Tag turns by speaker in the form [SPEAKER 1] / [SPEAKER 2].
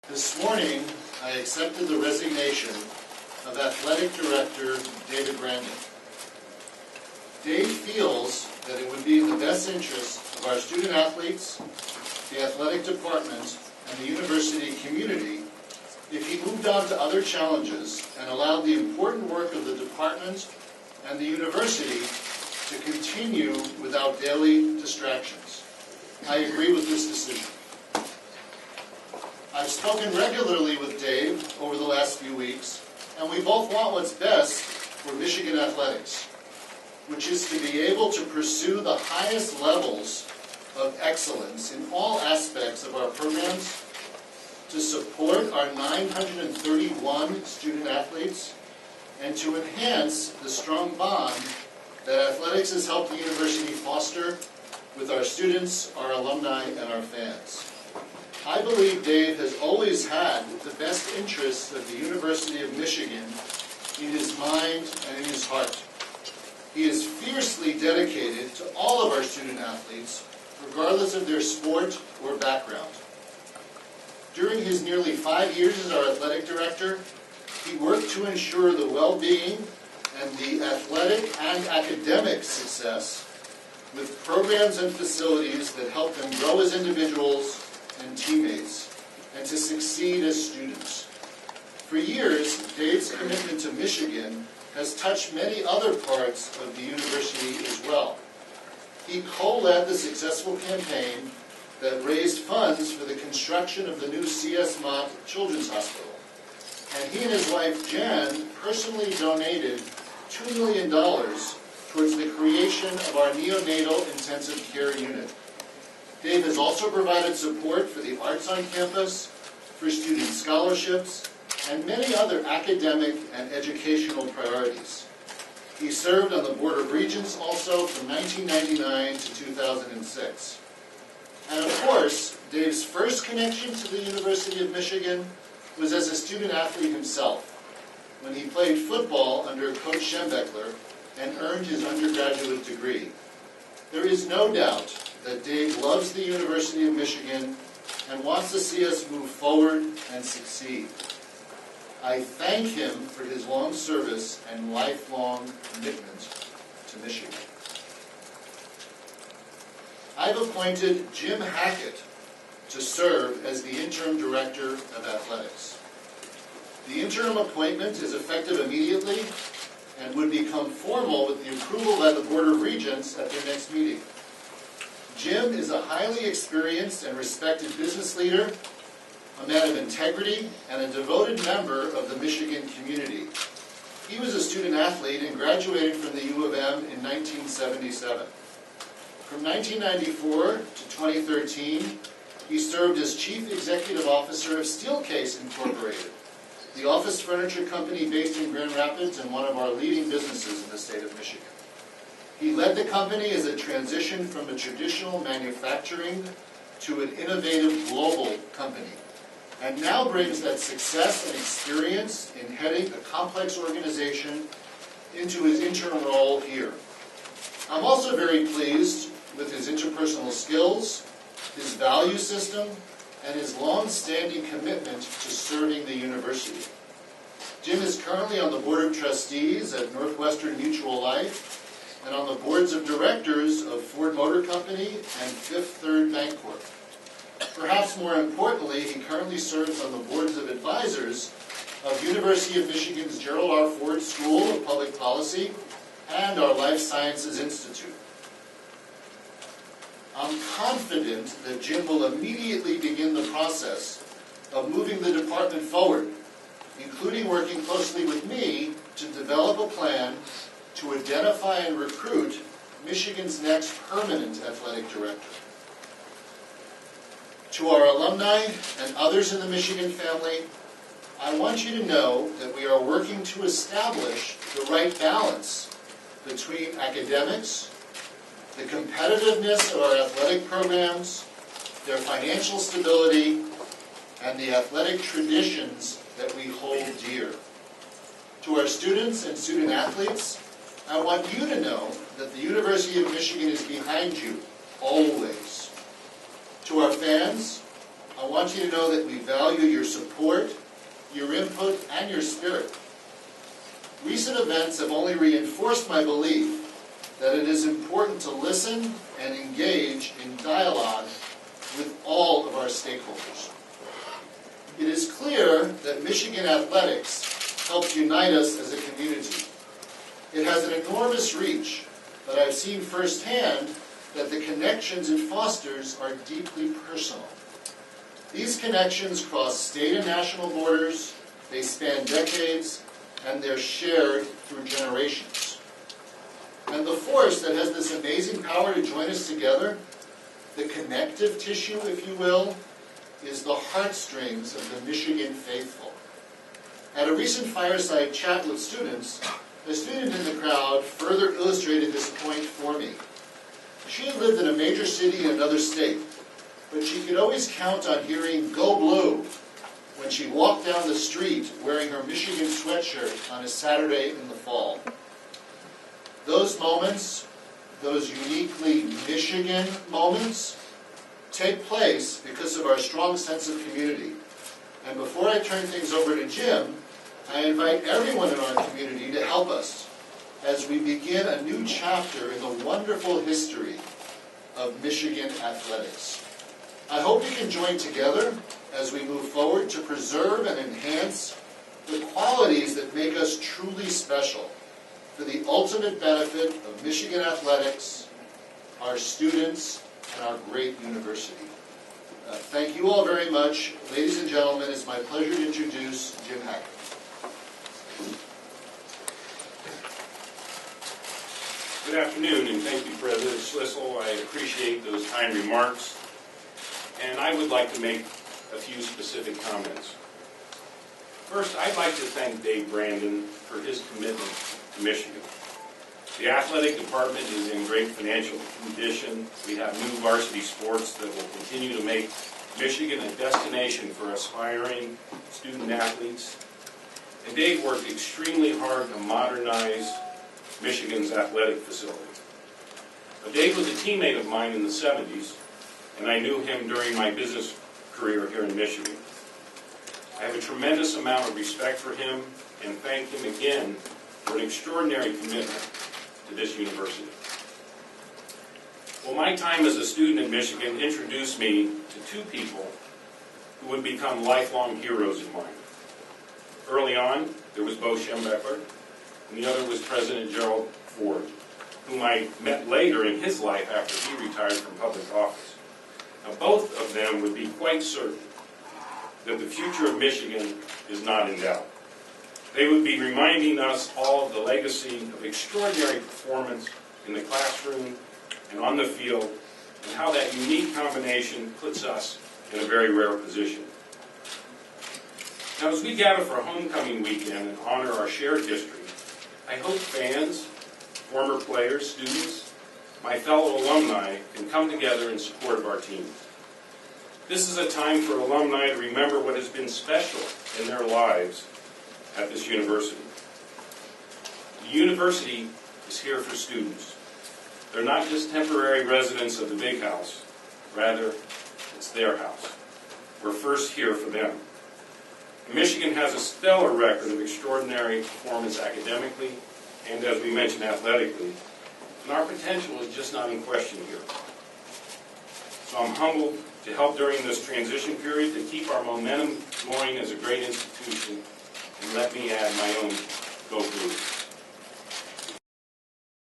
[SPEAKER 1] This morning, I accepted the resignation of Athletic Director David Brandon. Dave feels that it would be in the best interest of our student athletes, the athletic department, and the university community if he moved on to other challenges and allowed the important work of the department and the university to continue without daily distractions. I agree with this decision. I've spoken regularly with Dave over the last few weeks, and we both want what's best for Michigan athletics, which is to be able to pursue the highest levels of excellence in all aspects of our programs, to support our 931 student athletes, and to enhance the strong bond that athletics has helped the university foster with our students, our alumni, and our fans. I believe Dave has always had the best interests of the University of Michigan in his mind and in his heart. He is fiercely dedicated to all of our student athletes, regardless of their sport or background. During his nearly 5 years as our athletic director, he worked to ensure the well-being and the athletic and academic success with programs and facilities that help them grow as individuals and teammates, and to succeed as students. For years, Dave's commitment to Michigan has touched many other parts of the university as well. He co-led the successful campaign that raised funds for the construction of the new C.S. Mott Children's Hospital. And he and his wife, Jen, personally donated $2 million towards the creation of our neonatal intensive care unit. Dave has also provided support for the arts on campus, for student scholarships, and many other academic and educational priorities. He served on the Board of Regents also from 1999 to 2006. And of course, Dave's first connection to the University of Michigan was as a student athlete himself, when he played football under Coach Schembechler and earned his undergraduate degree. There is no doubt that Dave loves the University of Michigan and wants to see us move forward and succeed. I thank him for his long service and lifelong commitment to Michigan. I've appointed Jim Hackett to serve as the interim director of athletics. The interim appointment is effective immediately and would become formal with the approval by the Board of Regents at their next meeting. Jim is a highly experienced and respected business leader, a man of integrity, and a devoted member of the Michigan community. He was a student athlete and graduated from the U of M in 1977. From 1994 to 2013, he served as Chief Executive Officer of Steelcase Incorporated, the office furniture company based in Grand Rapids and one of our leading businesses in the state of Michigan. He led the company as it transitioned from a traditional manufacturing to an innovative global company, and now brings that success and experience in heading a complex organization into his interim role here. I'm also very pleased with his interpersonal skills, his value system, and his long-standing commitment to serving the university. Jim is currently on the Board of Trustees at Northwestern Mutual Life and on the boards of directors of Ford Motor Company and Fifth Third Bancorp. Perhaps more importantly, he currently serves on the boards of advisors of University of Michigan's Gerald R. Ford School of Public Policy and our Life Sciences Institute. I'm confident that Jim will immediately begin the process of moving the department forward, including working closely with me to develop a plan to identify and recruit Michigan's next permanent athletic director. To our alumni and others in the Michigan family, I want you to know that we are working to establish the right balance between academics, the competitiveness of our athletic programs, their financial stability, and the athletic traditions that we hold dear. To our students and student athletes, I want you to know that the University of Michigan is behind you, always. To our fans, I want you to know that we value your support, your input, and your spirit. Recent events have only reinforced my belief that it is important to listen and engage in dialogue with all of our stakeholders. It is clear that Michigan athletics helps unite us as a community. It has an enormous reach, but I've seen firsthand that the connections it fosters are deeply personal. These connections cross state and national borders, they span decades, and they're shared through generations. And the force that has this amazing power to join us together, the connective tissue, if you will, is the heartstrings of the Michigan faithful. At a recent fireside chat with students, a student in the crowd further illustrated this point for me. She had lived in a major city in another state, but she could always count on hearing "Go Blue" when she walked down the street wearing her Michigan sweatshirt on a Saturday in the fall. Those moments, those uniquely Michigan moments, take place because of our strong sense of community. And before I turn things over to Jim, I invite everyone in our community to help us as we begin a new chapter in the wonderful history of Michigan athletics. I hope we can join together as we move forward to preserve and enhance the qualities that make us truly special for the ultimate benefit of Michigan athletics, our students, and our great university. Thank you all very much. Ladies and gentlemen, it's my pleasure to introduce Jim Hackett.
[SPEAKER 2] Good afternoon, and thank you, President Schlissel. I appreciate those kind remarks, and I would like to make a few specific comments. First, I'd like to thank Dave Brandon for his commitment to Michigan. The athletic department is in great financial condition. We have new varsity sports that will continue to make Michigan a destination for aspiring student athletes. And Dave worked extremely hard to modernize Michigan's athletic facility. But Dave was a teammate of mine in the 70s, and I knew him during my business career here in Michigan. I have a tremendous amount of respect for him and thank him again for an extraordinary commitment to this university. Well, my time as a student in Michigan introduced me to two people who would become lifelong heroes of mine. Early on, there was Bo Schembechler, and the other was President Gerald Ford, whom I met later in his life after he retired from public office. Now, both of them would be quite certain that the future of Michigan is not in doubt. They would be reminding us all of the legacy of extraordinary performance in the classroom and on the field, and how that unique combination puts us in a very rare position. Now, as we gather for homecoming weekend and honor our shared history, I hope fans, former players, students, my fellow alumni can come together in support of our team. This is a time for alumni to remember what has been special in their lives at this university. The university is here for students. They're not just temporary residents of the big house. Rather, it's their house. We're first here for them. Michigan has a stellar record of extraordinary performance academically and, as we mentioned, athletically, and our potential is just not in question here. So I'm humbled to help during this transition period to keep our momentum going as a great institution, and let me add my own go Blues.